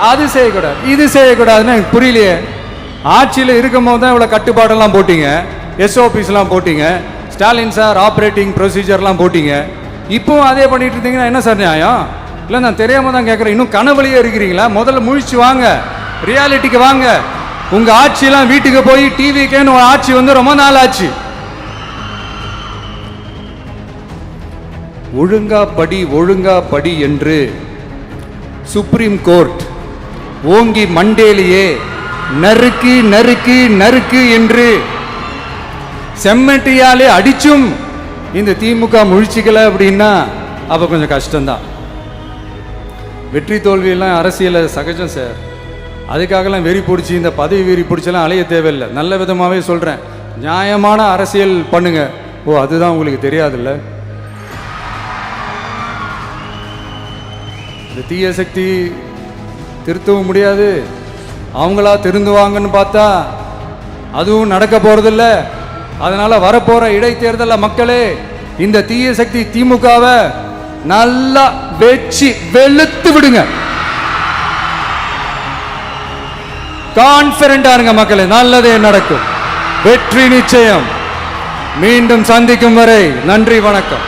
அது செய்யக்கூடாது, இது செய்யக்கூடாதுன்னு எனக்கு புரியலையே. ஆட்சியில் இருக்கும் போது தான் இவ்வளோ கட்டுப்பாடெல்லாம் போட்டீங்க, SOPஸ்லாம் போட்டீங்க, ஸ்டாலின் சார் ஆப்ரேட்டிங் ப்ரொசீஜர்லாம் போட்டீங்க. இப்போவும் அதே பண்ணிட்டு இருந்தீங்கன்னா என்ன சார் நியாயம்? இல்லை, நான் தெரியாம தான் கேட்குறேன். இன்னும் கனவுலையே இருக்கிறீங்களா? முதல்ல முழிச்சு வாங்க, ரியாலிட்டிக்கு வாங்க. உங்கள் ஆட்சியெல்லாம் வீட்டுக்கு போய் டிவிக்கேன்னு ஆட்சி வந்து ரொம்ப நாள் ஆச்சு. ஒழுங்கா படி என்று சுப்ரீம் கோர்ட் ஓங்கி மண்டேலியே நறுக்கு நறுக்கு நறுக்கு என்று செம்மட்டியாலே அடிச்சும் இந்த திமுக முழிச்சிக்கல அப்படின்னா அப்ப கொஞ்சம் கஷ்டம்தான். வெற்றி தோல்வியெல்லாம் அரசியல சகஜம் சார். அதுக்காகலாம் வெறி பிடிச்சி இந்த பதவி வெறி பிடிச்செல்லாம் அலைய தேவையில்லை. நல்ல விதமாகவே சொல்கிறேன், நியாயமான அரசியல் பண்ணுங்க. ஓ, அதுதான் உங்களுக்கு தெரியாதுல்ல? இந்த தீய சக்தி திருத்தவும் முடியாது, அவங்களா திருந்துவாங்கன்னு பார்த்தா அதுவும் நடக்க போறதில்ல. அதனால வரப்போற இடைத்தேர்தலில் மக்களே இந்த தீய சக்தி திமுகவை நல்லா வெச்சு வெளுத்து விடுங்க. கான்பிடண்டா இருங்க மக்களே, நல்லதே நடக்கும், வெற்றி நிச்சயம். மீண்டும் சந்திக்கும் வரை நன்றி, வணக்கம்.